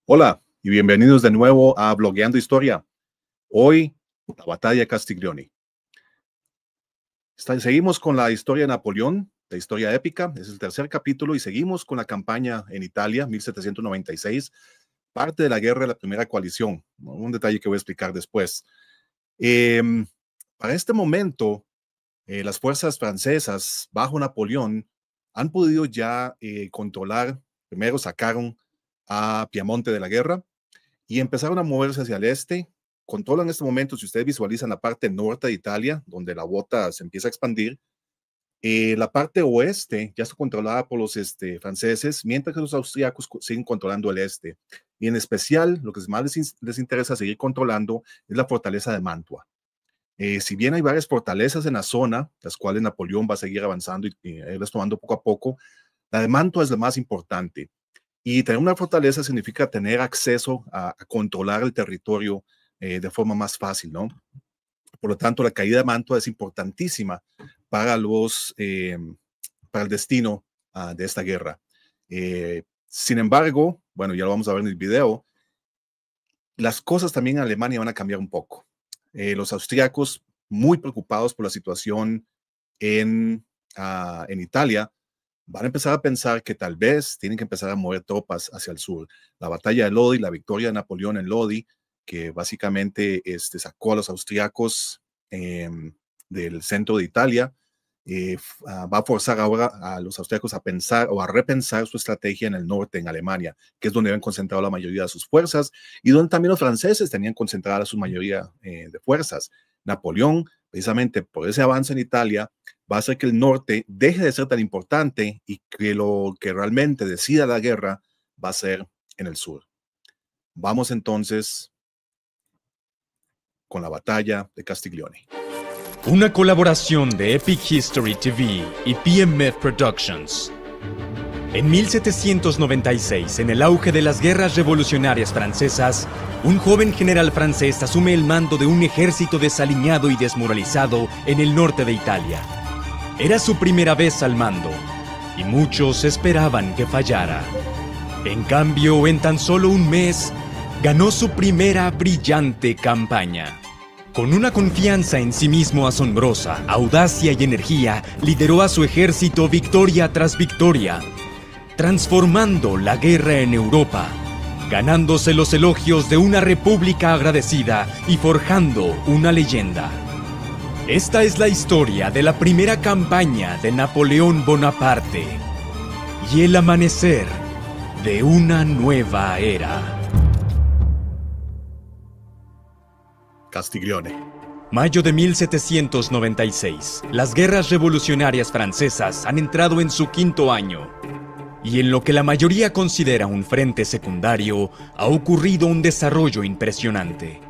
Hola y bienvenidos de nuevo a Blogueando Historia. Hoy, la batalla de Castiglioni. Seguimos con la historia de Napoleón, la historia épica. Es el tercer capítulo y seguimos con la campaña en Italia, 1796, parte de la guerra de la Primera Coalición. Un detalle que voy a explicar después. Para este momento, las fuerzas francesas bajo Napoleón han podido ya controlar, primero sacaron a Piamonte de la guerra, y empezaron a moverse hacia el este. Controlan en este momento, si ustedes visualizan la parte norte de Italia, donde la bota se empieza a expandir, la parte oeste ya está controlada por los franceses, mientras que los austríacos siguen controlando el este. Y en especial, lo que más les interesa seguir controlando es la fortaleza de Mantua. Si bien hay varias fortalezas en la zona, las cuales Napoleón va a seguir avanzando y irlas tomando poco a poco, la de Mantua es la más importante. Y tener una fortaleza significa tener acceso a controlar el territorio de forma más fácil, ¿no? Por lo tanto, la caída de Mantua es importantísima para para el destino de esta guerra. Sin embargo, bueno, ya lo vamos a ver en el video, las cosas también en Alemania van a cambiar un poco. Los austríacos, muy preocupados por la situación en Italia, van a empezar a pensar que tal vez tienen que empezar a mover tropas hacia el sur. La batalla de Lodi, la victoria de Napoleón en Lodi, que básicamente sacó a los austriacos del centro de Italia, va a forzar ahora a los austriacos a pensar o a repensar su estrategia en el norte, en Alemania, que es donde habían concentrado la mayoría de sus fuerzas y donde también los franceses tenían concentrada su mayoría de fuerzas. Napoleón, precisamente por ese avance en Italia, va a hacer que el norte deje de ser tan importante y que lo que realmente decida la guerra va a ser en el sur. Vamos entonces con la batalla de Castiglioni. Una colaboración de Epic History TV y PMF Productions. En 1796, en el auge de las guerras revolucionarias francesas, un joven general francés asume el mando de un ejército desaliñado y desmoralizado en el norte de Italia. Era su primera vez al mando, y muchos esperaban que fallara. En cambio, en tan solo un mes, ganó su primera brillante campaña. Con una confianza en sí mismo asombrosa, audacia y energía, lideró a su ejército victoria tras victoria, transformando la guerra en Europa, ganándose los elogios de una república agradecida y forjando una leyenda. Esta es la historia de la primera campaña de Napoleón Bonaparte y el amanecer de una nueva era. Castiglione. Mayo de 1796. Las guerras revolucionarias francesas han entrado en su quinto año. Y en lo que la mayoría considera un frente secundario, ha ocurrido un desarrollo impresionante.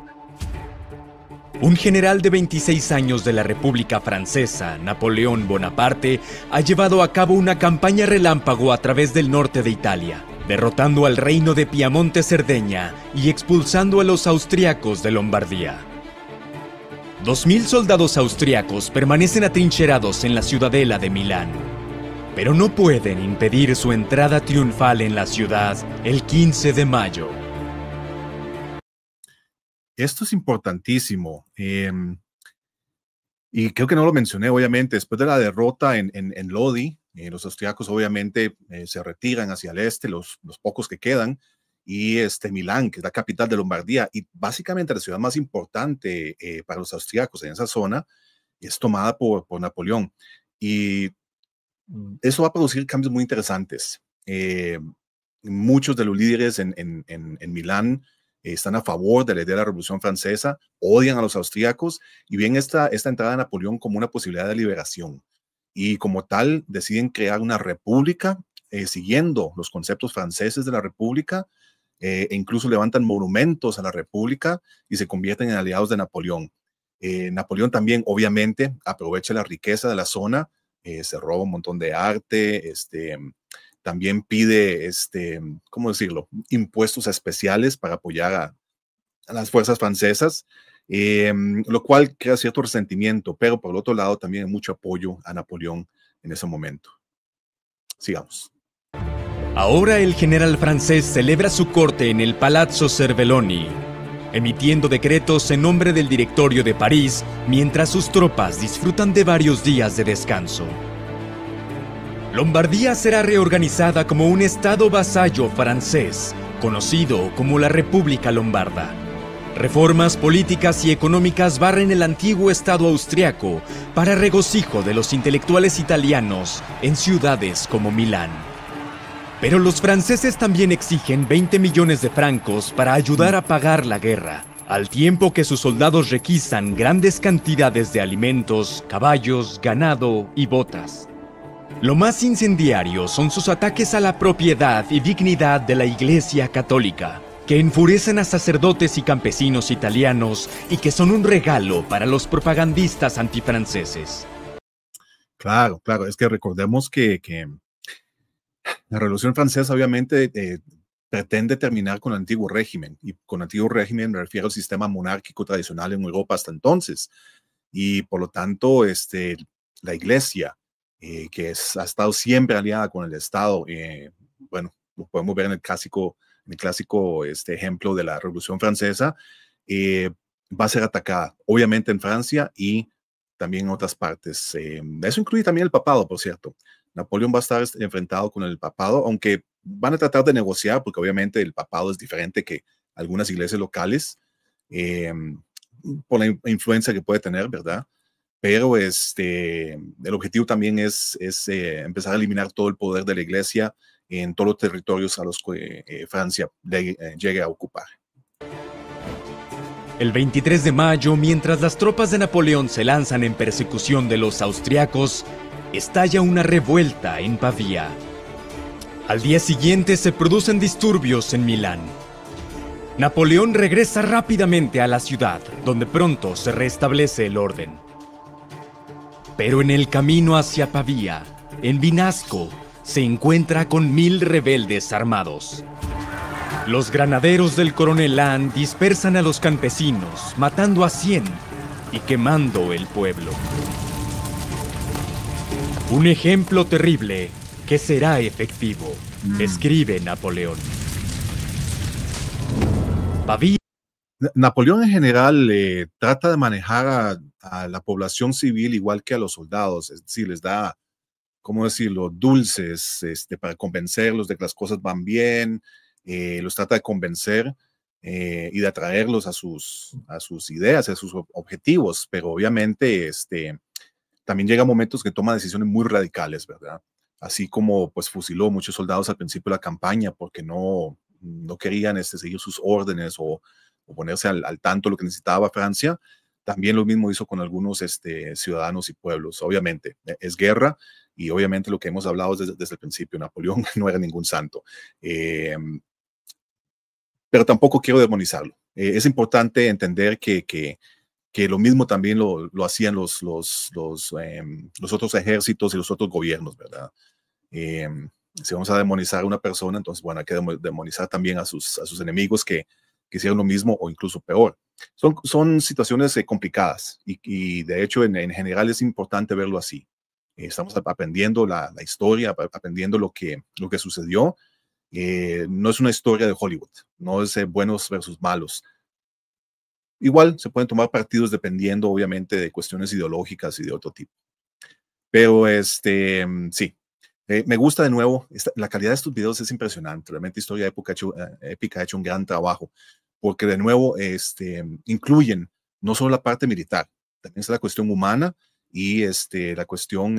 Un general de 26 años de la República Francesa, Napoleón Bonaparte, ha llevado a cabo una campaña relámpago a través del norte de Italia, derrotando al reino de Piamonte-Cerdeña y expulsando a los austriacos de Lombardía. 2000 soldados austriacos permanecen atrincherados en la ciudadela de Milán, pero no pueden impedir su entrada triunfal en la ciudad el 15 de mayo. Esto es importantísimo. Y creo que no lo mencioné, obviamente, después de la derrota en Lodi, los austriacos obviamente se retiran hacia el este, los pocos que quedan, y Milán, que es la capital de Lombardía, y básicamente la ciudad más importante para los austriacos en esa zona, es tomada por Napoleón. Y eso va a producir cambios muy interesantes. Muchos de los líderes en Milán están a favor de la idea de la Revolución Francesa, odian a los austríacos y ven esta entrada de Napoleón como una posibilidad de liberación. Y como tal, deciden crear una república siguiendo los conceptos franceses de la república, e incluso levantan monumentos a la república y se convierten en aliados de Napoleón. Napoleón también, obviamente, aprovecha la riqueza de la zona, se roba un montón de arte, también pide, ¿cómo decirlo?, impuestos especiales para apoyar a las fuerzas francesas, lo cual crea cierto resentimiento, pero por el otro lado también hay mucho apoyo a Napoleón en ese momento. Sigamos. Ahora el general francés celebra su corte en el Palazzo Cervelloni, emitiendo decretos en nombre del directorio de París mientras sus tropas disfrutan de varios días de descanso. Lombardía será reorganizada como un estado vasallo francés, conocido como la República Lombarda. Reformas políticas y económicas barren el antiguo estado austriaco para regocijo de los intelectuales italianos en ciudades como Milán. Pero los franceses también exigen 20 millones de francos para ayudar a pagar la guerra, al tiempo que sus soldados requisan grandes cantidades de alimentos, caballos, ganado y botas. Lo más incendiario son sus ataques a la propiedad y dignidad de la Iglesia Católica, que enfurecen a sacerdotes y campesinos italianos y que son un regalo para los propagandistas antifranceses. Claro, claro, es que recordemos que la Revolución Francesa obviamente pretende terminar con el antiguo régimen, y con antiguo régimen me refiero al sistema monárquico tradicional en Europa hasta entonces, y por lo tanto la Iglesia, que ha estado siempre aliada con el Estado, bueno, lo podemos ver en el clásico ejemplo de la Revolución Francesa, va a ser atacada, obviamente en Francia y también en otras partes. Eso incluye también el papado, por cierto. Napoleón va a estar enfrentado con el papado, aunque van a tratar de negociar, porque obviamente el papado es diferente que algunas iglesias locales, por la influencia que puede tener, ¿verdad? Pero el objetivo también es empezar a eliminar todo el poder de la iglesia en todos los territorios a los que Francia llegue a ocupar. El 23 de mayo, mientras las tropas de Napoleón se lanzan en persecución de los austriacos, estalla una revuelta en Pavía. Al día siguiente se producen disturbios en Milán. Napoleón regresa rápidamente a la ciudad, donde pronto se restablece el orden. Pero en el camino hacia Pavía, en Vinasco, se encuentra con 1000 rebeldes armados. Los granaderos del coronel Lannes dispersan a los campesinos, matando a 100 y quemando el pueblo. Un ejemplo terrible que será efectivo, escribe Napoleón. Pavía. Napoleón en general trata de manejar a la población civil igual que a los soldados, es decir, les da, ¿cómo decirlo?, dulces para convencerlos de que las cosas van bien, los trata de convencer y de atraerlos a sus ideas, a sus objetivos, pero obviamente también llega momentos que toma decisiones muy radicales, ¿verdad? Así como pues fusiló muchos soldados al principio de la campaña porque no querían seguir sus órdenes o ponerse al tanto de lo que necesitaba Francia. También lo mismo hizo con algunos ciudadanos y pueblos. Obviamente, es guerra y obviamente lo que hemos hablado desde el principio, Napoleón no era ningún santo. Pero tampoco quiero demonizarlo. Es importante entender que lo mismo también lo hacían los otros ejércitos y los otros gobiernos, ¿verdad? Si vamos a demonizar a una persona, entonces, bueno, hay que demonizar también a sus enemigos que hicieron lo mismo o incluso peor. Son situaciones complicadas y de hecho en general es importante verlo así. Estamos aprendiendo la historia, aprendiendo lo que sucedió. No es una historia de Hollywood, no es buenos versus malos. Igual se pueden tomar partidos dependiendo obviamente de cuestiones ideológicas y de otro tipo. Pero sí. Me gusta de nuevo, la calidad de estos videos es impresionante, realmente Historia Épica ha hecho un gran trabajo, porque de nuevo incluyen no solo la parte militar, también está la cuestión humana y la cuestión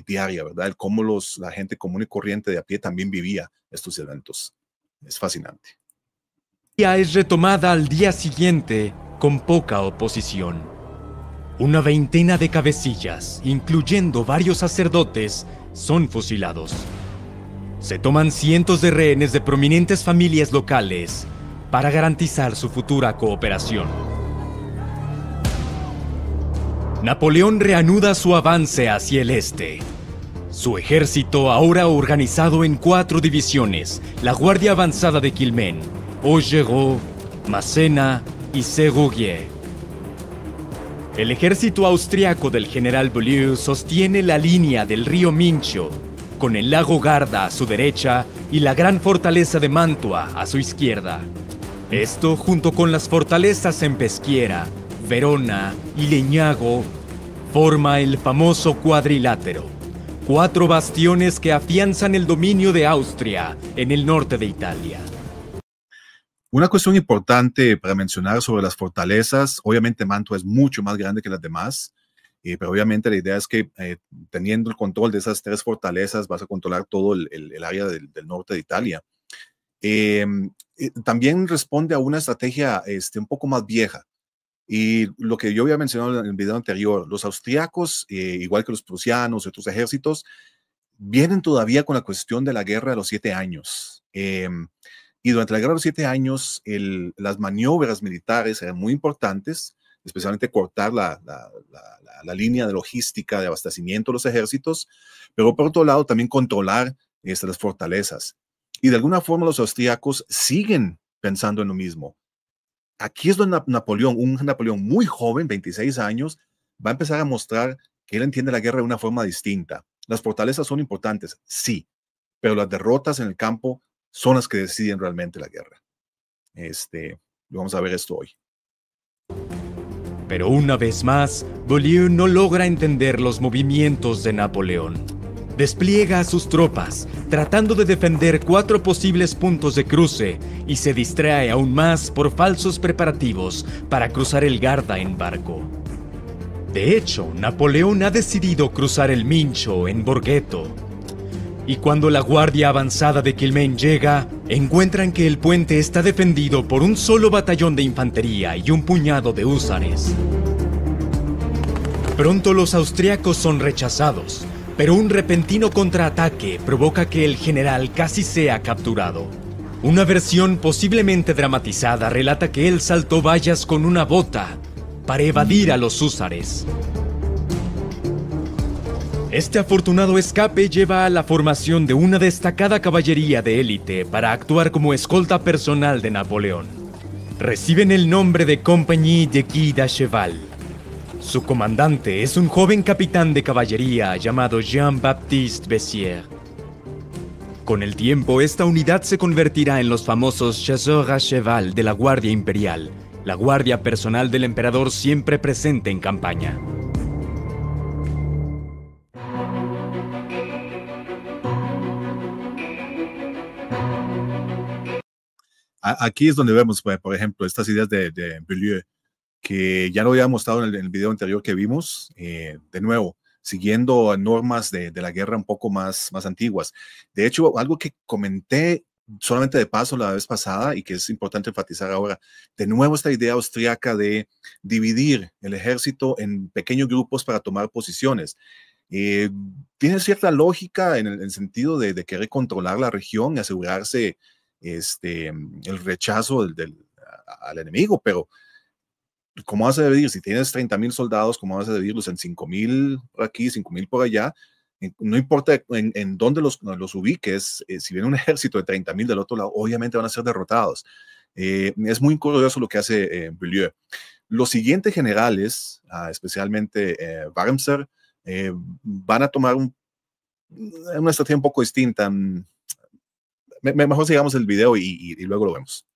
diaria, ¿verdad? El cómo la gente común y corriente de a pie también vivía estos eventos. Es fascinante. Es retomada al día siguiente con poca oposición. Una veintena de cabecillas, incluyendo varios sacerdotes, son fusilados. Se toman cientos de rehenes de prominentes familias locales para garantizar su futura cooperación. Napoleón reanuda su avance hacia el este. Su ejército, ahora organizado en 4 divisiones, la Guardia Avanzada de Quilmes, Augereau, Massena y Séguier. El ejército austriaco del general Beaulieu sostiene la línea del río Mincho, con el lago Garda a su derecha y la gran fortaleza de Mantua a su izquierda. Esto, junto con las fortalezas en Peschiera, Verona y Legnago, forma el famoso cuadrilátero. 4 bastiones que afianzan el dominio de Austria en el norte de Italia. Una cuestión importante para mencionar sobre las fortalezas, obviamente Mantua es mucho más grande que las demás, pero obviamente la idea es que teniendo el control de esas 3 fortalezas vas a controlar todo el área del norte de Italia. También responde a una estrategia un poco más vieja. Y lo que yo había mencionado en el video anterior, los austriacos, igual que los prusianos y otros ejércitos, vienen todavía con la cuestión de la guerra de los 7 años. Y durante la guerra de los 7 años, las maniobras militares eran muy importantes, especialmente cortar la línea de logística de abastecimiento de los ejércitos, pero por otro lado también controlar las fortalezas. Y de alguna forma los austríacos siguen pensando en lo mismo. Aquí es donde Napoleón, un Napoleón muy joven, 26 años, va a empezar a mostrar que él entiende la guerra de una forma distinta. Las fortalezas son importantes, sí, pero las derrotas en el campo son las que deciden realmente la guerra. Vamos a ver esto hoy. Pero una vez más, Beaulieu no logra entender los movimientos de Napoleón. Despliega a sus tropas, tratando de defender 4 posibles puntos de cruce, y se distrae aún más por falsos preparativos para cruzar el Garda en barco. De hecho, Napoleón ha decidido cruzar el Mincio en Borghetto. Y cuando la guardia avanzada de Quilmaine llega, encuentran que el puente está defendido por un solo batallón de infantería y un puñado de húsares. Pronto los austriacos son rechazados, pero un repentino contraataque provoca que el general casi sea capturado. Una versión posiblemente dramatizada relata que él saltó vallas con una bota para evadir a los húsares. Este afortunado escape lleva a la formación de una destacada caballería de élite para actuar como escolta personal de Napoleón. Reciben el nombre de Compagnie de Guy de Cheval. Su comandante es un joven capitán de caballería llamado Jean-Baptiste Bessières. Con el tiempo, esta unidad se convertirá en los famosos chasseurs à cheval de la Guardia Imperial, la guardia personal del emperador siempre presente en campaña. Aquí es donde vemos, por ejemplo, estas ideas de Beaulieu, que ya lo había mostrado en el video anterior que vimos, de nuevo, siguiendo normas de la guerra un poco más antiguas. De hecho, algo que comenté solamente de paso la vez pasada y que es importante enfatizar ahora, de nuevo esta idea austríaca de dividir el ejército en pequeños grupos para tomar posiciones. Tiene cierta lógica en el sentido de querer controlar la región y asegurarse el rechazo al enemigo, pero ¿cómo vas a dividir? Si tienes 30,000 soldados, ¿cómo vas a dividirlos en 5,000 por aquí, 5,000 por allá? No importa en dónde los ubiques, si viene un ejército de 30,000 del otro lado, obviamente van a ser derrotados. Es muy curioso lo que hace Beaulieu. Los siguientes generales, especialmente Warmser, van a tomar una estrategia un poco distinta. Mejor sigamos el video y luego lo vemos.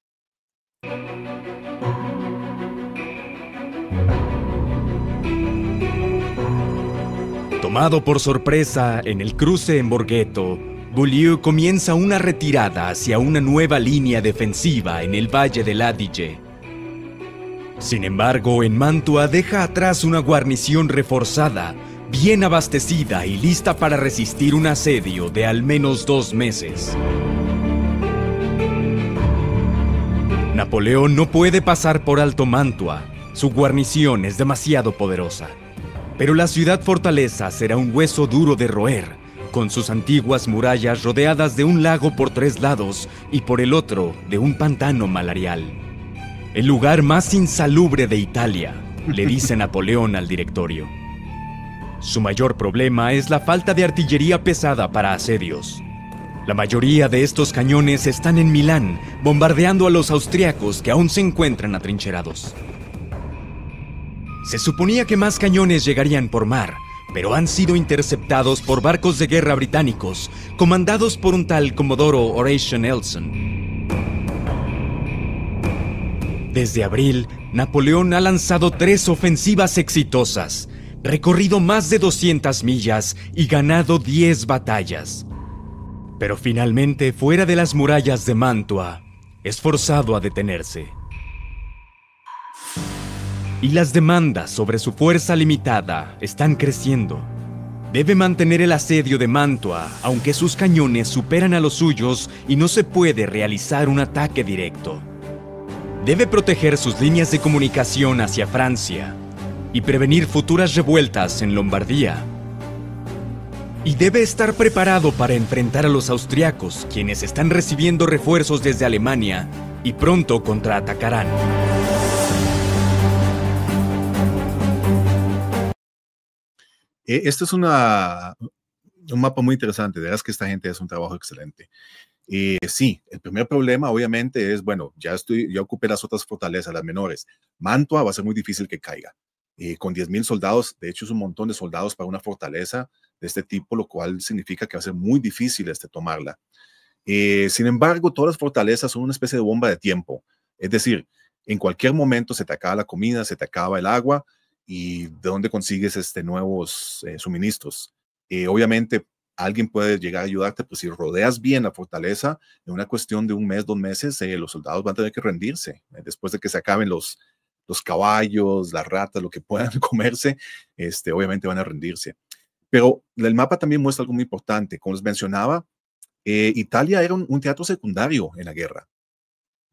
Tomado por sorpresa en el cruce en Borghetto, Beaulieu comienza una retirada hacia una nueva línea defensiva en el Valle del Adige. Sin embargo, en Mantua deja atrás una guarnición reforzada, bien abastecida y lista para resistir un asedio de al menos 2 meses. Napoleón no puede pasar por alto Mantua, su guarnición es demasiado poderosa. Pero la ciudad fortaleza será un hueso duro de roer, con sus antiguas murallas rodeadas de un lago por 3 lados y por el otro de un pantano malarial. El lugar más insalubre de Italia, le dice Napoleón al directorio. Su mayor problema es la falta de artillería pesada para asedios. La mayoría de estos cañones están en Milán, bombardeando a los austriacos que aún se encuentran atrincherados. Se suponía que más cañones llegarían por mar, pero han sido interceptados por barcos de guerra británicos, comandados por un tal Comodoro Horatio Nelson. Desde abril, Napoleón ha lanzado 3 ofensivas exitosas, recorrido más de 200 millas y ganado 10 batallas. Pero finalmente, fuera de las murallas de Mantua, es forzado a detenerse. Y las demandas sobre su fuerza limitada están creciendo. Debe mantener el asedio de Mantua, aunque sus cañones superan a los suyos y no se puede realizar un ataque directo. Debe proteger sus líneas de comunicación hacia Francia y prevenir futuras revueltas en Lombardía. Y debe estar preparado para enfrentar a los austriacos, quienes están recibiendo refuerzos desde Alemania y pronto contraatacarán. Este es un mapa muy interesante. De verdad que esta gente hace un trabajo excelente. Sí, el primer problema obviamente es, bueno, ya ocupé las otras fortalezas, las menores. Mantua va a ser muy difícil que caiga. Con 10,000 soldados, de hecho es un montón de soldados para una fortaleza de este tipo, lo cual significa que va a ser muy difícil tomarla. Sin embargo, todas las fortalezas son una especie de bomba de tiempo. Es decir, en cualquier momento se te acaba la comida, se te acaba el agua, y de dónde consigues nuevos suministros. Obviamente, alguien puede llegar a ayudarte, pues si rodeas bien la fortaleza, en una cuestión de 1 mes, 2 meses, los soldados van a tener que rendirse. Después de que se acaben los caballos, las ratas, lo que puedan comerse, obviamente van a rendirse. Pero el mapa también muestra algo muy importante. Como les mencionaba, Italia era un teatro secundario en la guerra.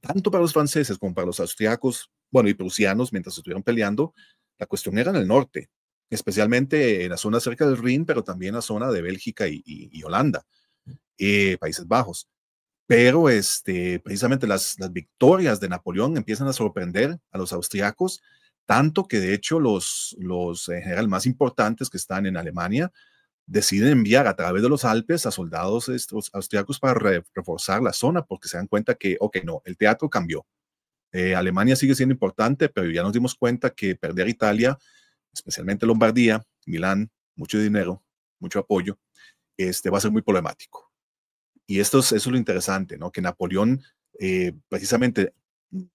Tanto para los franceses como para los austriacos, bueno, y prusianos, mientras estuvieron peleando, la cuestión era en el norte, especialmente en la zona cerca del Rin, pero también en la zona de Bélgica y Holanda, Países Bajos. Pero precisamente las victorias de Napoleón empiezan a sorprender a los austriacos, tanto que de hecho los en general más importantes que están en Alemania deciden enviar a través de los Alpes a soldados austriacos para reforzar la zona, porque se dan cuenta que, ok, no, el teatro cambió. Alemania sigue siendo importante, pero ya nos dimos cuenta que perder Italia, especialmente Lombardía, Milán, mucho dinero, mucho apoyo, va a ser muy problemático. Y eso es lo interesante, ¿no? Que Napoleón, precisamente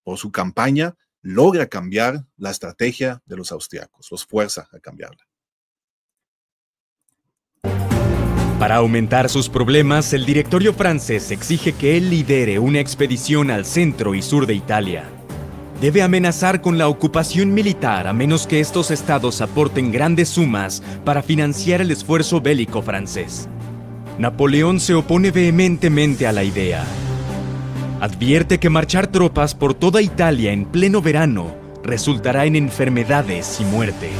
por su campaña, logra cambiar la estrategia de los austriacos, los fuerza a cambiarla. Para aumentar sus problemas, el directorio francés exige que él lidere una expedición al centro y sur de Italia. Debe amenazar con la ocupación militar a menos que estos estados aporten grandes sumas para financiar el esfuerzo bélico francés. Napoleón se opone vehementemente a la idea. Advierte que marchar tropas por toda Italia en pleno verano resultará en enfermedades y muerte.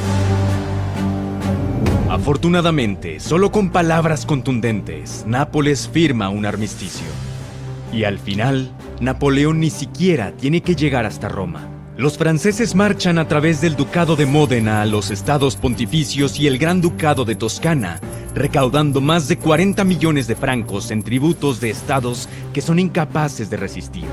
Afortunadamente, solo con palabras contundentes, Nápoles firma un armisticio. Y al final, Napoleón ni siquiera tiene que llegar hasta Roma. Los franceses marchan a través del Ducado de Módena a los Estados Pontificios y el Gran Ducado de Toscana, recaudando más de 40 millones de francos en tributos de estados que son incapaces de resistir.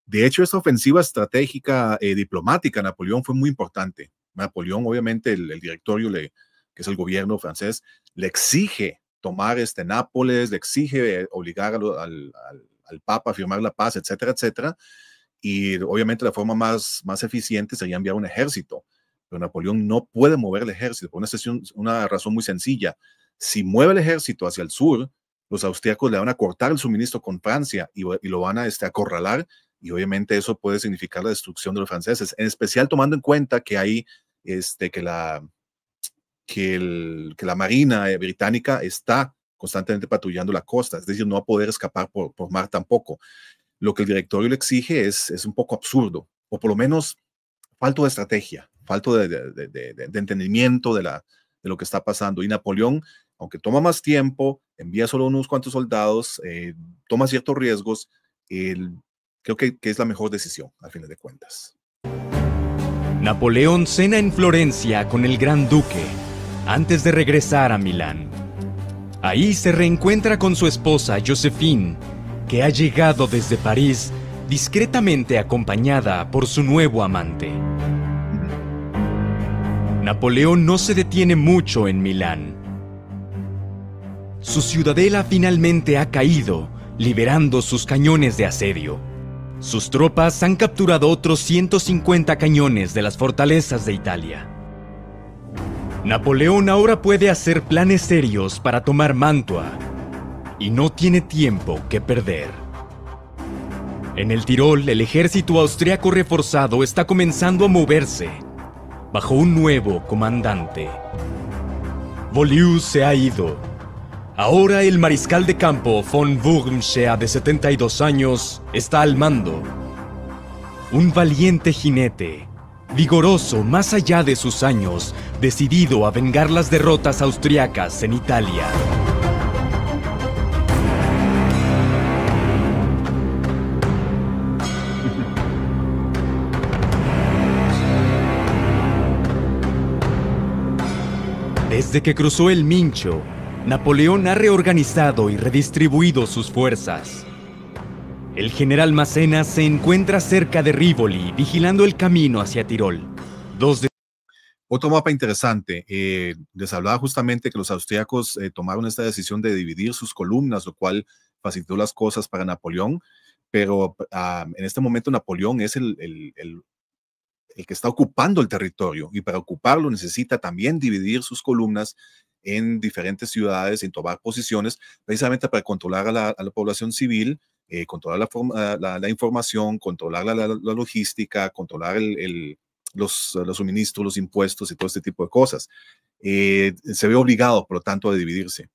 De hecho, esta ofensiva estratégica diplomática de Napoleón fue muy importante. Napoleón, obviamente, el directorio, que es el gobierno francés, le exige tomar Nápoles, le exige obligar al Papa a firmar la paz, etcétera, etcétera. Y obviamente la forma más eficiente sería enviar un ejército. Pero Napoleón no puede mover el ejército por una razón muy sencilla. Si mueve el ejército hacia el sur, los austriacos le van a cortar el suministro con Francia y lo van a acorralar. Y obviamente eso puede significar la destrucción de los franceses, en especial tomando en cuenta que hay que la marina británica está constantemente patrullando la costa, es decir, no va a poder escapar por mar tampoco. Lo que el directorio le exige es un poco absurdo, o por lo menos falto de estrategia, falto de entendimiento de lo que está pasando. Y Napoleón, aunque toma más tiempo, envía solo unos cuantos soldados, toma ciertos riesgos, creo que es la mejor decisión, al final de cuentas. Napoleón cena en Florencia con el Gran Duque, antes de regresar a Milán. Ahí se reencuentra con su esposa, Josephine, que ha llegado desde París, discretamente acompañada por su nuevo amante. Napoleón no se detiene mucho en Milán. Su ciudadela finalmente ha caído, liberando sus cañones de asedio. Sus tropas han capturado otros 150 cañones de las fortalezas de Italia. Napoleón ahora puede hacer planes serios para tomar Mantua y no tiene tiempo que perder. En el Tirol, el ejército austriaco reforzado está comenzando a moverse bajo un nuevo comandante. Beaulieu se ha ido. Ahora el mariscal de campo von Wurmschea, de 72 años, está al mando. Un valiente jinete, vigoroso más allá de sus años, decidido a vengar las derrotas austriacas en Italia. Desde que cruzó el Mincho, Napoleón ha reorganizado y redistribuido sus fuerzas. El general Massena se encuentra cerca de Rivoli, vigilando el camino hacia Tirol. Otro mapa interesante. Les hablaba justamente que los austriacos tomaron esta decisión de dividir sus columnas, lo cual facilitó las cosas para Napoleón, pero en este momento Napoleón es el que está ocupando el territorio, y para ocuparlo necesita también dividir sus columnas en diferentes ciudades, en tomar posiciones, precisamente para controlar a la población civil, controlar la información, controlar la logística, controlar los suministros, los impuestos y todo este tipo de cosas. Se ve obligado, por lo tanto, a dividirse.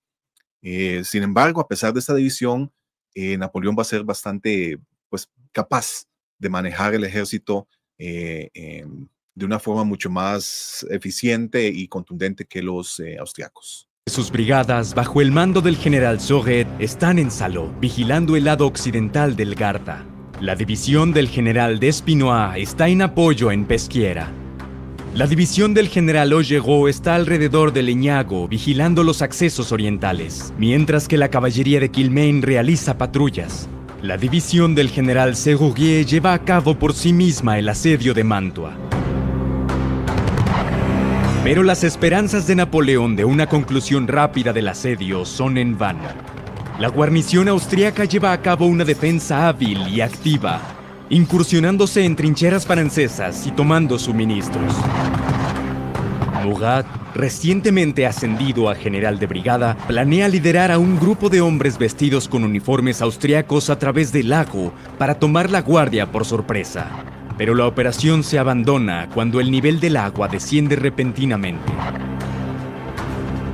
Sin embargo, a pesar de esta división, Napoleón va a ser bastante capaz de manejar el ejército de una forma mucho más eficiente y contundente que los austriacos. Sus brigadas, bajo el mando del general Sauret, están en Saló, vigilando el lado occidental del Garda. La división del general Despinois está en apoyo en Peschiera. La división del general Augereau está alrededor de Leñago, vigilando los accesos orientales, mientras que la caballería de Quilmain realiza patrullas. La división del general Sérugier lleva a cabo por sí misma el asedio de Mantua. Pero las esperanzas de Napoleón de una conclusión rápida del asedio son en vano. La guarnición austríaca lleva a cabo una defensa hábil y activa, incursionándose en trincheras francesas y tomando suministros. Murat, recientemente ascendido a general de brigada, planea liderar a un grupo de hombres vestidos con uniformes austriacos a través del lago para tomar la guardia por sorpresa. Pero la operación se abandona cuando el nivel del agua desciende repentinamente.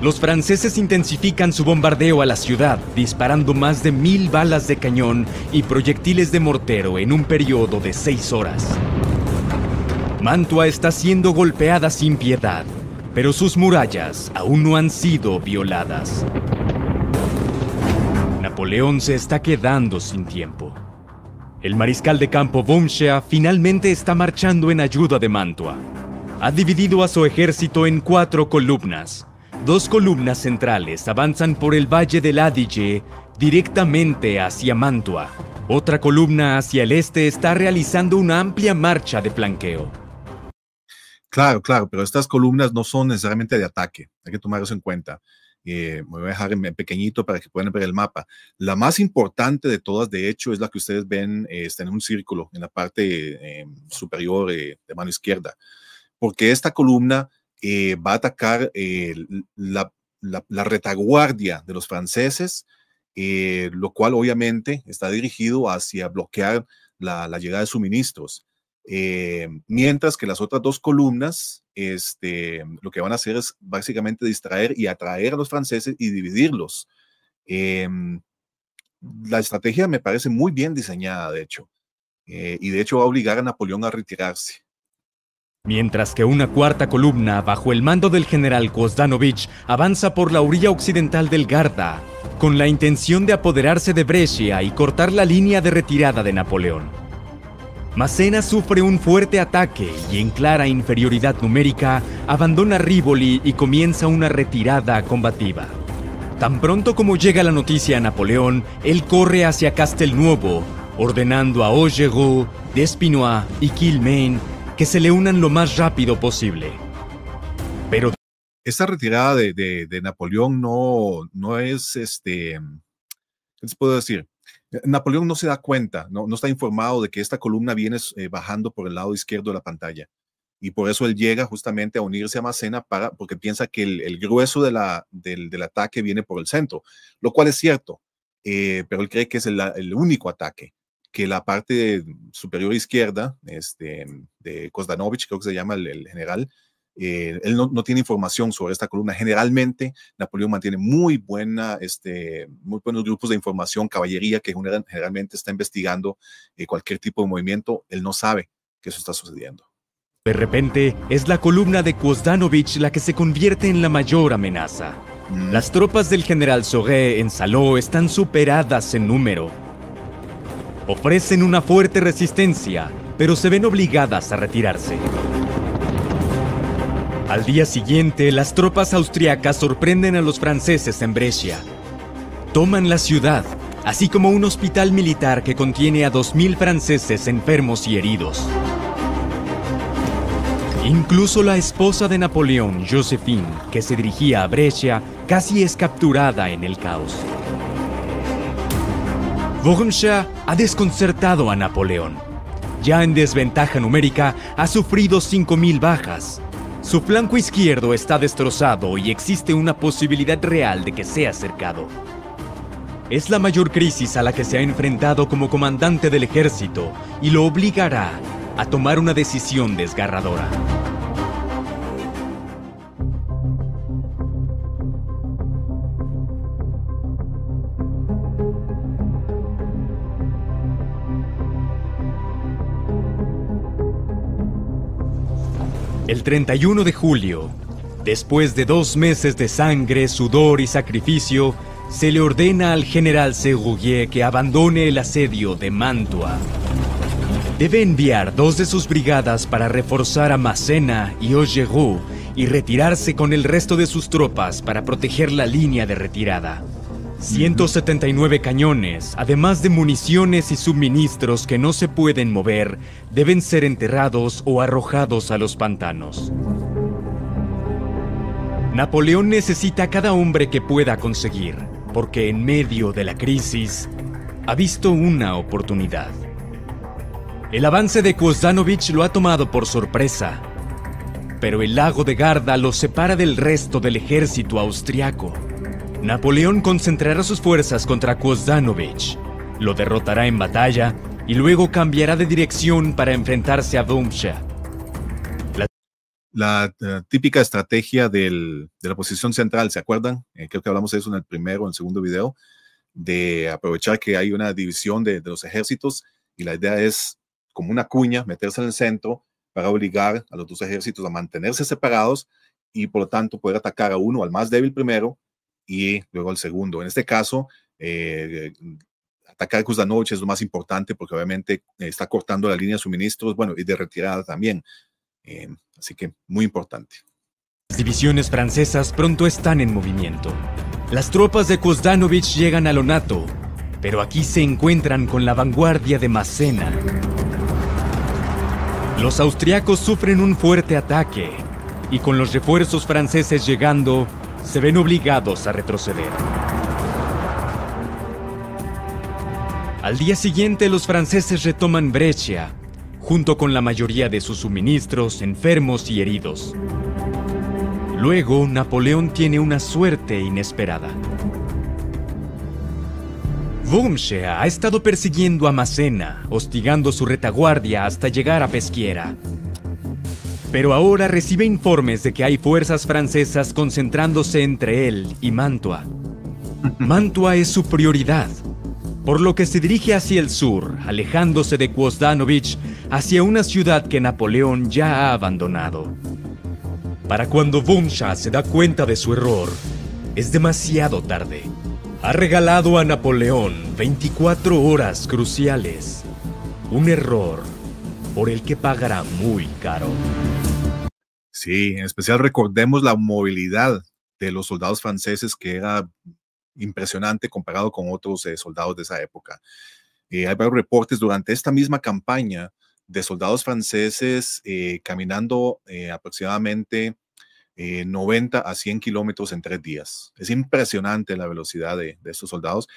Los franceses intensifican su bombardeo a la ciudad, disparando más de 1000 balas de cañón y proyectiles de mortero en un periodo de 6 horas. Mantua está siendo golpeada sin piedad, pero sus murallas aún no han sido violadas. Napoleón se está quedando sin tiempo. El mariscal de campo Wurmschea finalmente está marchando en ayuda de Mantua. Ha dividido a su ejército en 4 columnas. 2 columnas centrales avanzan por el valle del Adige directamente hacia Mantua. Otra columna hacia el este está realizando una amplia marcha de flanqueo. Claro, pero estas columnas no son necesariamente de ataque. Hay que tomar eso en cuenta. Me voy a dejar en pequeñito para que puedan ver el mapa. La más importante de todas, de hecho, es la que ustedes ven, está en un círculo en la parte superior de mano izquierda, porque esta columna va a atacar la retaguardia de los franceses, lo cual obviamente está dirigido hacia bloquear la llegada de suministros. Mientras que las otras 2 columnas lo que van a hacer es básicamente distraer y atraer a los franceses y dividirlos. La estrategia me parece muy bien diseñada, de hecho, y de hecho va a obligar a Napoleón a retirarse. Mientras que una 4ª columna, bajo el mando del general Kozdanovich, avanza por la orilla occidental del Garda, con la intención de apoderarse de Brescia y cortar la línea de retirada de Napoleón. Massena sufre un fuerte ataque y, en clara inferioridad numérica, abandona Rivoli y comienza una retirada combativa. Tan pronto como llega la noticia a Napoleón, él corre hacia Castelnuovo, ordenando a Augereau, Despinois y Quilmain que se le unan lo más rápido posible. Pero esta retirada de Napoleón no es, ¿qué les puedo decir? Napoleón no se da cuenta, no está informado de que esta columna viene bajando por el lado izquierdo de la pantalla. Y por eso él llega justamente a unirse a Massena porque piensa que el grueso del ataque viene por el centro, lo cual es cierto, pero él cree que es el único ataque, que la parte superior izquierda de Kozdanovich, creo que se llama el general, él no tiene información sobre esta columna. Generalmente, Napoleón mantiene muy buenos grupos de información, caballería, que generalmente está investigando cualquier tipo de movimiento. Él no sabe que eso está sucediendo. de repente, es la columna de Kozdanovich la que se convierte en la mayor amenaza. Las tropas del general Sauguet en Saló están superadas en número. Ofrecen una fuerte resistencia, pero se ven obligadas a retirarse. Al día siguiente, las tropas austriacas sorprenden a los franceses en Brescia. Toman la ciudad, así como un hospital militar que contiene a 2000 franceses enfermos y heridos. Incluso la esposa de Napoleón, Joséphine, que se dirigía a Brescia, casi es capturada en el caos. Wormser ha desconcertado a Napoleón. Ya en desventaja numérica, ha sufrido 5000 bajas. Su flanco izquierdo está destrozado y existe una posibilidad real de que sea cercado. Es la mayor crisis a la que se ha enfrentado como comandante del ejército y lo obligará a tomar una decisión desgarradora. El 31 de julio, después de 2 meses de sangre, sudor y sacrificio, se le ordena al general Séguier que abandone el asedio de Mantua. Debe enviar 2 de sus brigadas para reforzar a Massena y Augereau y retirarse con el resto de sus tropas para proteger la línea de retirada. 179 cañones, además de municiones y suministros que no se pueden mover, deben ser enterrados o arrojados a los pantanos. Napoleón necesita a cada hombre que pueda conseguir, porque en medio de la crisis ha visto una oportunidad. El avance de Kozdanovich lo ha tomado por sorpresa, pero el lago de Garda lo separa del resto del ejército austriaco. Napoleón concentrará sus fuerzas contra Kozdanovich, lo derrotará en batalla y luego cambiará de dirección para enfrentarse a Wormser. La típica estrategia de la posición central, ¿se acuerdan? Creo que hablamos de eso en el primero o en el segundo video, de aprovechar que hay una división de los ejércitos y la idea es, como una cuña, meterse en el centro para obligar a los 2 ejércitos a mantenerse separados y por lo tanto poder atacar a uno, al más débil primero, y luego al segundo. En este caso, atacar Kozdanovich es lo más importante porque obviamente está cortando la línea de suministros, bueno, y de retirada también. Así que muy importante. Las divisiones francesas pronto están en movimiento. Las tropas de Kozdanovich llegan a Lonato, pero aquí se encuentran con la vanguardia de Massena. Los austriacos sufren un fuerte ataque y con los refuerzos franceses llegando, se ven obligados a retroceder. Al día siguiente, los franceses retoman Brescia, junto con la mayoría de sus suministros, enfermos y heridos. Luego, Napoleón tiene una suerte inesperada. Wormser ha estado persiguiendo a Massena, hostigando su retaguardia hasta llegar a Peschiera. Pero ahora recibe informes de que hay fuerzas francesas concentrándose entre él y Mantua. Mantua es su prioridad, por lo que se dirige hacia el sur, alejándose de Kozdanovich hacia una ciudad que Napoleón ya ha abandonado. Para cuando Wormser se da cuenta de su error, es demasiado tarde. Ha regalado a Napoleón 24 horas cruciales. Un error por el que pagará muy caro. Sí, en especial recordemos la movilidad de los soldados franceses, que era impresionante comparado con otros soldados de esa época. Hay varios reportes durante esta misma campaña de soldados franceses caminando aproximadamente 90 a 100 kilómetros en 3 días. Es impresionante la velocidad de estos soldados,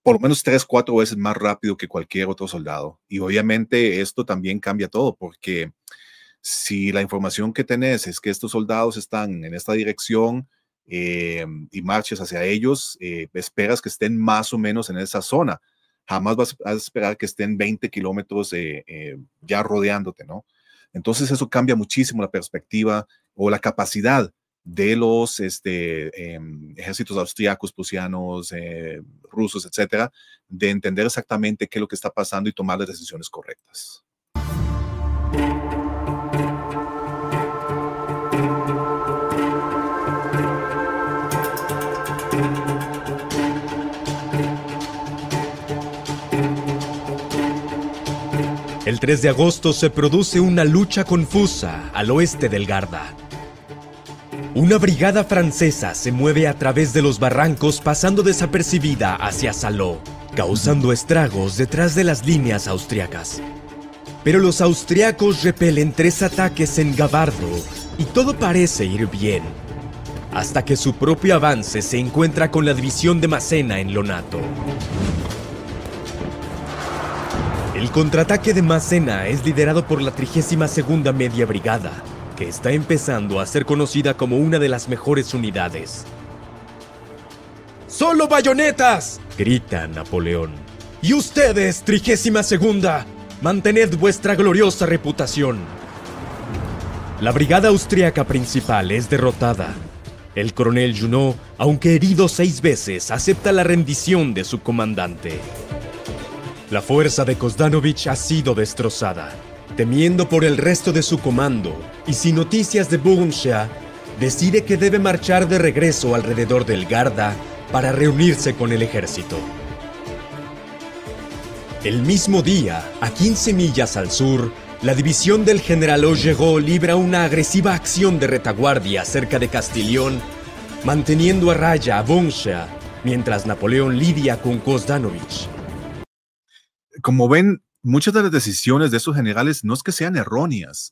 por lo menos 3, 4 veces más rápido que cualquier otro soldado. Y obviamente esto también cambia todo, porque si la información que tenés es que estos soldados están en esta dirección y marches hacia ellos, esperas que estén más o menos en esa zona. Jamás vas a esperar que estén 20 kilómetros ya rodeándote, ¿no? Entonces eso cambia muchísimo la perspectiva o la capacidad de los ejércitos austriacos, prusianos, rusos, etcétera, de entender exactamente qué es lo que está pasando y tomar las decisiones correctas. El 3 de agosto se produce una lucha confusa al oeste del Garda. Una brigada francesa se mueve a través de los barrancos pasando desapercibida hacia Saló, causando estragos detrás de las líneas austriacas. Pero los austriacos repelen 3 ataques en Gavardo y todo parece ir bien, hasta que su propio avance se encuentra con la división de Massena en Lonato. El contraataque de Massena es liderado por la 32ª Media Brigada, que está empezando a ser conocida como una de las mejores unidades. ¡Solo bayonetas!, grita Napoleón. ¡Y ustedes, 32ª, mantened vuestra gloriosa reputación! La brigada austríaca principal es derrotada. El coronel Junot, aunque herido 6 veces, acepta la rendición de su comandante. La fuerza de Kozdanovich ha sido destrozada. Temiendo por el resto de su comando y sin noticias de Bourmsha, decide que debe marchar de regreso alrededor del Garda para reunirse con el ejército. El mismo día, a 15 millas al sur, la división del general Augereau libra una agresiva acción de retaguardia cerca de Castillon, manteniendo a raya a Bourmsha, mientras Napoleón lidia con Kozdanovich. Como ven, muchas de las decisiones de estos generales no es que sean erróneas,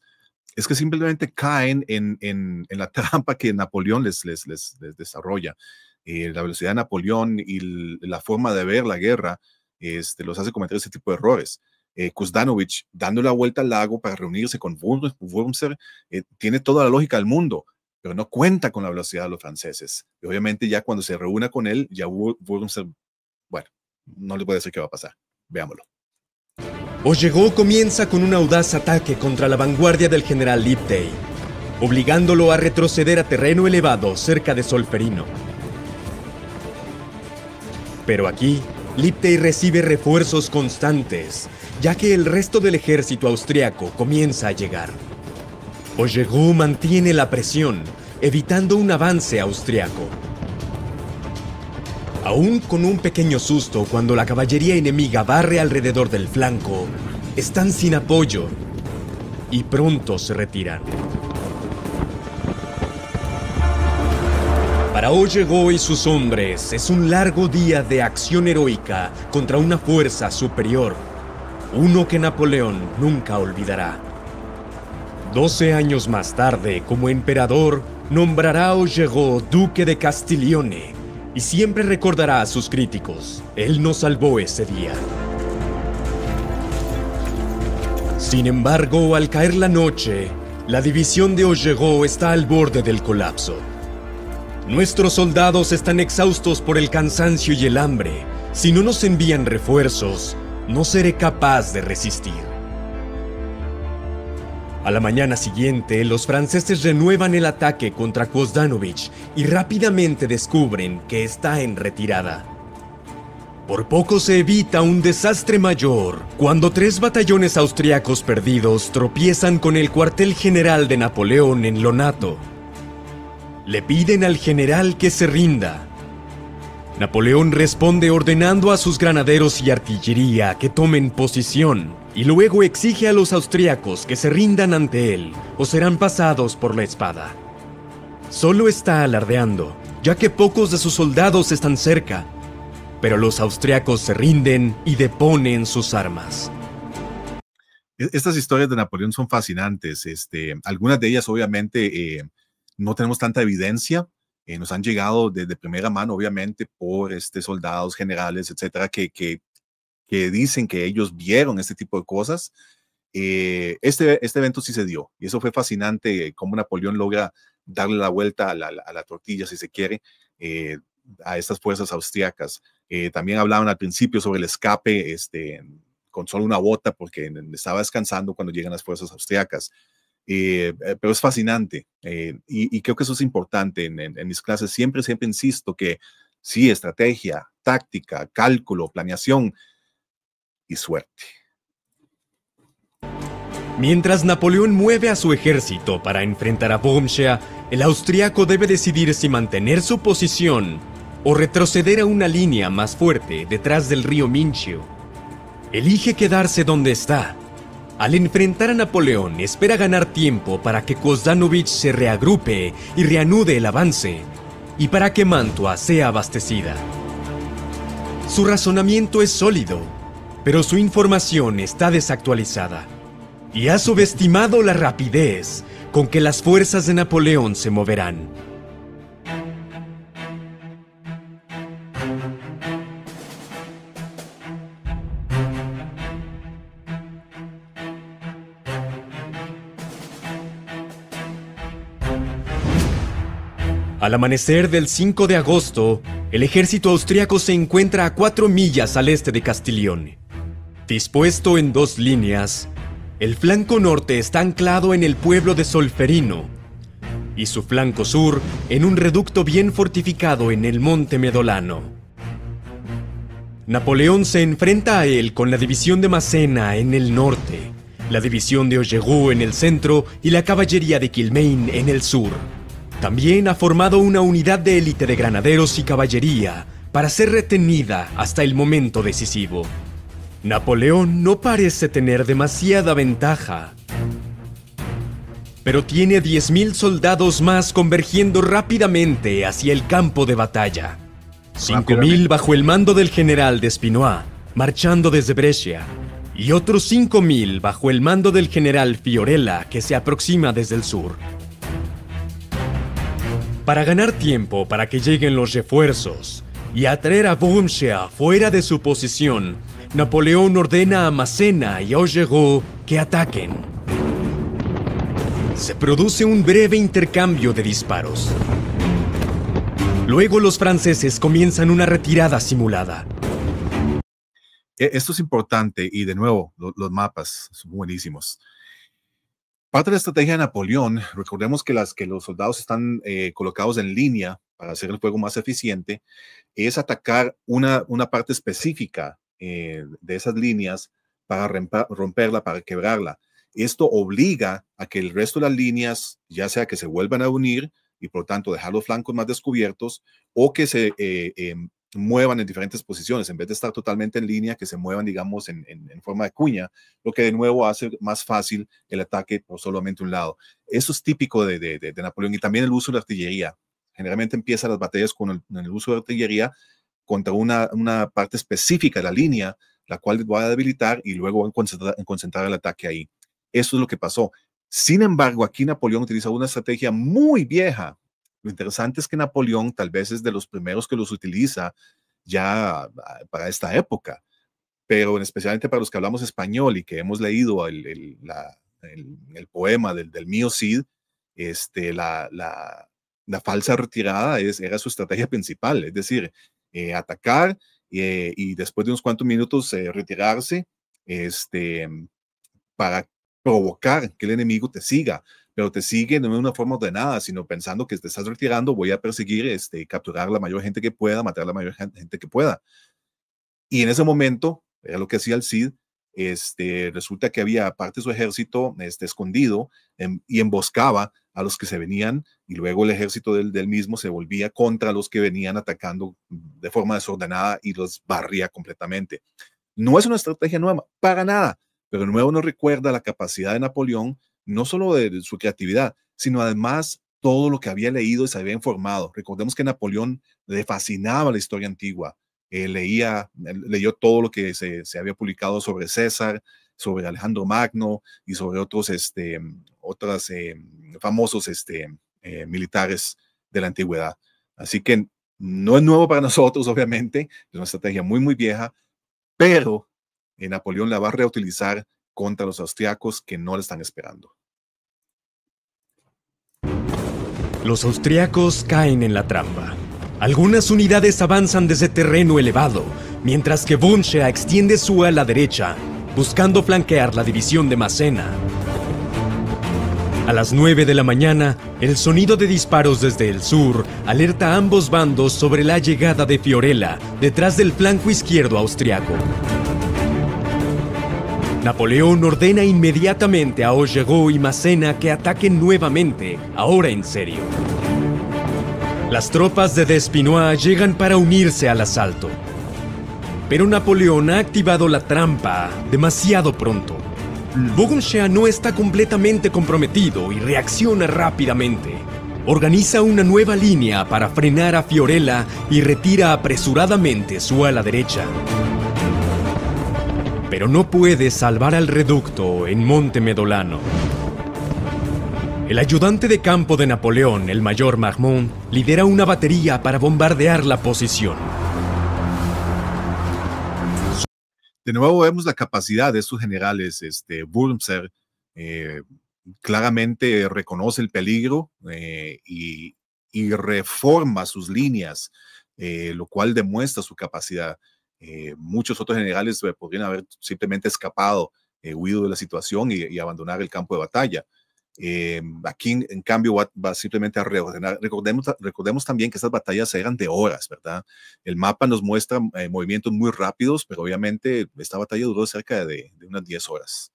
es que simplemente caen en la trampa que Napoleón les desarrolla. La velocidad de Napoleón y la forma de ver la guerra los hace cometer ese tipo de errores. Kozdanovich, dando la vuelta al lago para reunirse con Wurmser, tiene toda la lógica del mundo, pero no cuenta con la velocidad de los franceses. Y obviamente ya cuando se reúna con él, ya Wurmser, bueno, no les voy a decir qué va a pasar. Veámoslo. Augereau comienza con un audaz ataque contra la vanguardia del general Lipthay, obligándolo a retroceder a terreno elevado cerca de Solferino. Pero aquí, Lipthay recibe refuerzos constantes, ya que el resto del ejército austriaco comienza a llegar. Augereau mantiene la presión, evitando un avance austriaco. Aún con un pequeño susto cuando la caballería enemiga barre alrededor del flanco, están sin apoyo y pronto se retiran. Para Augereau y sus hombres es un largo día de acción heroica contra una fuerza superior, uno que Napoleón nunca olvidará. 12 años más tarde, como emperador, nombrará a Augereau duque de Castiglione, y siempre recordará a sus críticos: él nos salvó ese día. Sin embargo, al caer la noche, la división de Augereau está al borde del colapso. Nuestros soldados están exhaustos por el cansancio y el hambre. Si no nos envían refuerzos, no seré capaz de resistir. A la mañana siguiente, los franceses renuevan el ataque contra Kozdanovich y rápidamente descubren que está en retirada. Por poco se evita un desastre mayor cuando 3 batallones austriacos perdidos tropiezan con el cuartel general de Napoleón en Lonato. Le piden al general que se rinda. Napoleón responde ordenando a sus granaderos y artillería que tomen posición, y luego exige a los austriacos que se rindan ante él o serán pasados por la espada. Solo está alardeando, ya que pocos de sus soldados están cerca, pero los austriacos se rinden y deponen sus armas. Estas historias de Napoleón son fascinantes. Algunas de ellas obviamente no tenemos tanta evidencia. Nos han llegado de primera mano, obviamente, por soldados, generales, etcétera, que dicen que ellos vieron este tipo de cosas. Este evento sí se dio, y eso fue fascinante, cómo Napoleón logra darle la vuelta a la tortilla, si se quiere, a estas fuerzas austriacas. También hablaban al principio sobre el escape con solo una bota, porque estaba descansando cuando llegan las fuerzas austriacas. Pero es fascinante, y creo que eso es importante en mis clases. Siempre insisto que sí, estrategia, táctica, cálculo, planeación y suerte. Mientras Napoleón mueve a su ejército para enfrentar a Wormser, el austriaco debe decidir si mantener su posición o retroceder a una línea más fuerte detrás del río Mincio. Elige quedarse donde está. Al enfrentar a Napoleón, espera ganar tiempo para que Kozdanovich se reagrupe y reanude el avance, y para que Mantua sea abastecida. Su razonamiento es sólido, pero su información está desactualizada, y ha subestimado la rapidez con que las fuerzas de Napoleón se moverán. Al amanecer del 5 de agosto, el ejército austriaco se encuentra a 4 millas al este de Castiglione. Dispuesto en 2 líneas, el flanco norte está anclado en el pueblo de Solferino y su flanco sur en un reducto bien fortificado en el monte Medolano. Napoleón se enfrenta a él con la división de Massena en el norte, la división de Augereau en el centro y la caballería de Quilmaine en el sur. También ha formado una unidad de élite de granaderos y caballería para ser retenida hasta el momento decisivo. Napoleón no parece tener demasiada ventaja, pero tiene 10.000 soldados más convergiendo rápidamente hacia el campo de batalla. 5.000 bajo el mando del general Despinois, marchando desde Brescia, y otros 5.000 bajo el mando del general Fiorella, que se aproxima desde el sur. Para ganar tiempo para que lleguen los refuerzos y atraer a Wormser fuera de su posición, Napoleón ordena a Massena y a Augereau que ataquen. Se produce un breve intercambio de disparos. Luego los franceses comienzan una retirada simulada. Esto es importante, y de nuevo, los mapas son buenísimos. Parte de la estrategia de Napoleón, recordemos que los soldados están colocados en línea para hacer el fuego más eficiente, es atacar una parte específica de esas líneas para romperla, para quebrarla. Esto obliga a que el resto de las líneas, ya sea que se vuelvan a unir y por tanto dejar los flancos más descubiertos, o que se muevan en diferentes posiciones, en vez de estar totalmente en línea, que se muevan, digamos, en forma de cuña, lo que de nuevo hace más fácil el ataque por solamente un lado. Eso es típico de Napoleón, y también el uso de la artillería. Generalmente empiezan las batallas con el uso de artillería contra una parte específica de la línea, la cual va a debilitar, y luego va a concentrar el ataque ahí. Eso es lo que pasó. Sin embargo, aquí Napoleón utiliza una estrategia muy vieja. Lo interesante es que Napoleón tal vez es de los primeros que los utiliza ya para esta época, pero especialmente para los que hablamos español y que hemos leído el poema del mío Cid, la falsa retirada era su estrategia principal, es decir, atacar y después de unos cuantos minutos retirarse para provocar que el enemigo te siga, pero te sigue no de una forma ordenada, sino pensando que te estás retirando, voy a perseguir, capturar la mayor gente que pueda, matar a la mayor gente que pueda. Y en ese momento, era lo que hacía el Cid, resulta que había parte de su ejército escondido y emboscaba a los que se venían, y luego el ejército del mismo se volvía contra los que venían atacando de forma desordenada y los barría completamente. No es una estrategia nueva, para nada, pero de nuevo nos recuerda la capacidad de Napoleón, no solo de su creatividad, sino además todo lo que había leído y se había informado. Recordemos que Napoleón le fascinaba la historia antigua. Leyó todo lo que se había publicado sobre César, sobre Alejandro Magno y sobre otros famosos militares de la antigüedad. Así que no es nuevo para nosotros, obviamente, es una estrategia muy, muy vieja, pero Napoleón la va a reutilizar contra los austriacos que no la están esperando. Los austriacos caen en la trampa. Algunas unidades avanzan desde terreno elevado, mientras que Wurmshea extiende su ala derecha, buscando flanquear la división de Massena. A las 9 de la mañana, el sonido de disparos desde el sur alerta a ambos bandos sobre la llegada de Fiorella detrás del flanco izquierdo austriaco. Napoleón ordena inmediatamente a Augereau y Massena que ataquen nuevamente, ahora en serio. Las tropas de Despinois llegan para unirse al asalto. Pero Napoleón ha activado la trampa demasiado pronto. Wurmshea no está completamente comprometido y reacciona rápidamente. Organiza una nueva línea para frenar a Fiorella y retira apresuradamente su ala derecha. Pero no puede salvar al reducto en Monte Medolano. El ayudante de campo de Napoleón, el mayor Marmont, lidera una batería para bombardear la posición. De nuevo vemos la capacidad de estos generales. Wurmser claramente reconoce el peligro y reforma sus líneas, lo cual demuestra su capacidad. Muchos otros generales podrían haber simplemente escapado, huido de la situación y abandonar el campo de batalla. Aquí, en cambio, va simplemente a reordenar. Recordemos también que estas batallas eran de horas, ¿verdad? El mapa nos muestra movimientos muy rápidos, pero obviamente esta batalla duró cerca de unas 10 horas.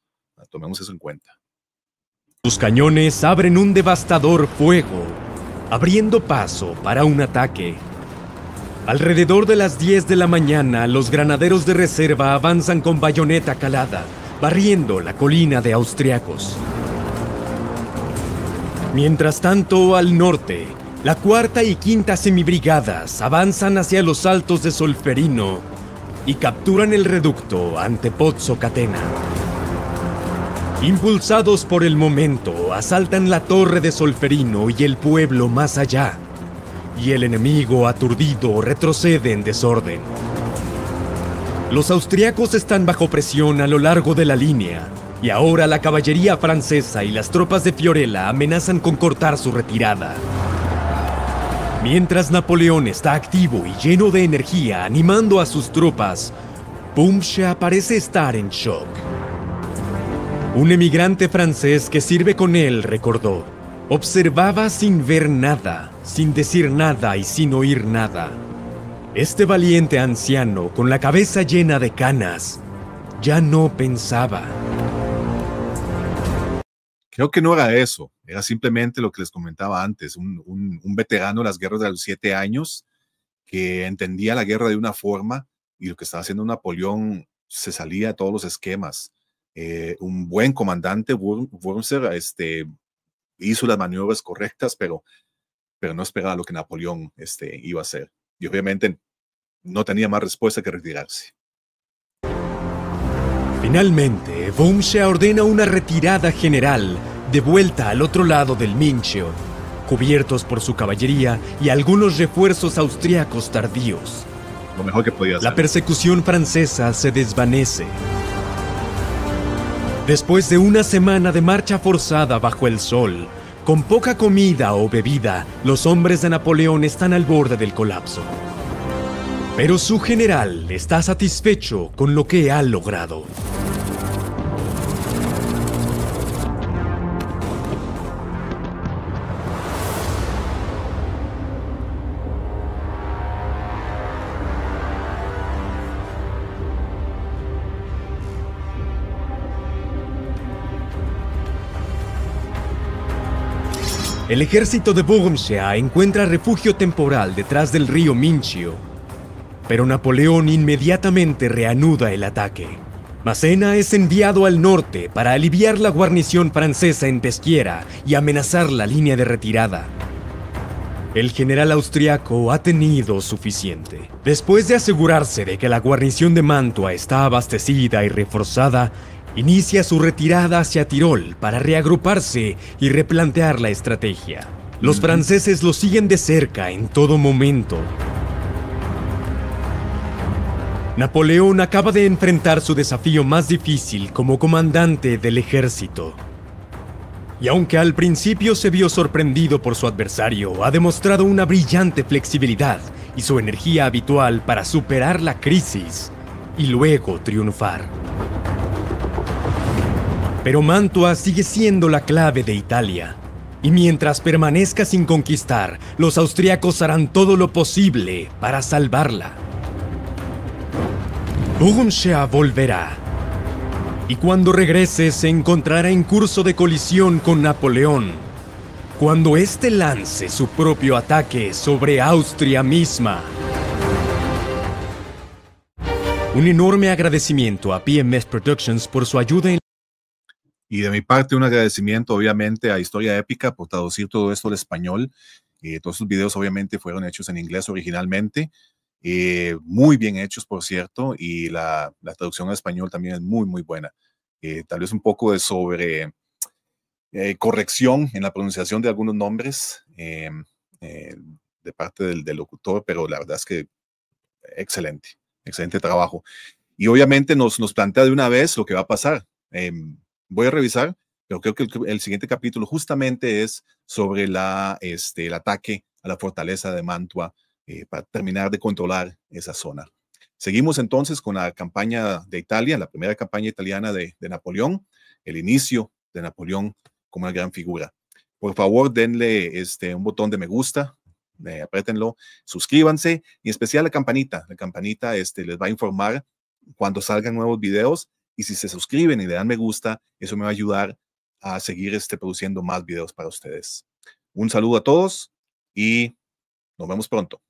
Tomemos eso en cuenta. Sus cañones abren un devastador fuego, abriendo paso para un ataque. Alrededor de las 10 de la mañana, los granaderos de reserva avanzan con bayoneta calada, barriendo la colina de austriacos. Mientras tanto, al norte, la cuarta y quinta semibrigadas avanzan hacia los altos de Solferino y capturan el reducto ante Pozzo Catena. Impulsados por el momento, asaltan la torre de Solferino y el pueblo más allá, y el enemigo aturdido retrocede en desorden. Los austriacos están bajo presión a lo largo de la línea, y ahora la caballería francesa y las tropas de Fiorella amenazan con cortar su retirada. Mientras Napoleón está activo y lleno de energía animando a sus tropas, Wurmshea parece estar en shock. Un emigrante francés que sirve con él recordó: observaba sin ver nada, sin decir nada y sin oír nada. Este valiente anciano, con la cabeza llena de canas, ya no pensaba. Creo que no era eso, era simplemente lo que les comentaba antes, un veterano de las guerras de los 7 años que entendía la guerra de una forma y lo que estaba haciendo Napoleón se salía de todos los esquemas. Un buen comandante, Wurmser, hizo las maniobras correctas, pero no esperaba lo que Napoleón iba a hacer. Y obviamente no tenía más respuesta que retirarse. Finalmente, Wurmshea ordena una retirada general de vuelta al otro lado del Mincio, cubiertos por su caballería y algunos refuerzos austriacos tardíos. Lo mejor que podía hacer. La persecución francesa se desvanece. Después de una semana de marcha forzada bajo el sol, con poca comida o bebida, los hombres de Napoleón están al borde del colapso. Pero su general está satisfecho con lo que ha logrado. El ejército de Wurmshea encuentra refugio temporal detrás del río Mincio, pero Napoleón inmediatamente reanuda el ataque. Massena es enviado al norte para aliviar la guarnición francesa en Peschiera y amenazar la línea de retirada. El general austriaco ha tenido suficiente. Después de asegurarse de que la guarnición de Mantua está abastecida y reforzada, inicia su retirada hacia Tirol para reagruparse y replantear la estrategia. Los franceses lo siguen de cerca en todo momento. Napoleón acaba de enfrentar su desafío más difícil como comandante del ejército. Y aunque al principio se vio sorprendido por su adversario, ha demostrado una brillante flexibilidad y su energía habitual para superar la crisis y luego triunfar. Pero Mantua sigue siendo la clave de Italia, y mientras permanezca sin conquistar, los austriacos harán todo lo posible para salvarla. Bourgogne volverá, y cuando regrese se encontrará en curso de colisión con Napoleón, cuando éste lance su propio ataque sobre Austria misma. Un enorme agradecimiento a PMF Productions por su ayuda en... Y de mi parte, un agradecimiento obviamente a Historia Épica por traducir todo esto al español. Todos sus videos obviamente fueron hechos en inglés originalmente. Muy bien hechos, por cierto, y la traducción al español también es muy, muy buena. Tal vez un poco de corrección en la pronunciación de algunos nombres de parte del locutor, pero la verdad es que excelente, excelente trabajo. Y obviamente nos plantea de una vez lo que va a pasar. Voy a revisar, pero creo que el siguiente capítulo justamente es sobre el ataque a la fortaleza de Mantua para terminar de controlar esa zona. Seguimos entonces con la campaña de Italia, la primera campaña italiana de Napoleón, el inicio de Napoleón como una gran figura. Por favor, denle un botón de me gusta, apriétenlo, suscríbanse y en especial la campanita. La campanita les va a informar cuando salgan nuevos videos y si se suscriben y le dan me gusta, eso me va a ayudar a seguir produciendo más videos para ustedes. Un saludo a todos y nos vemos pronto.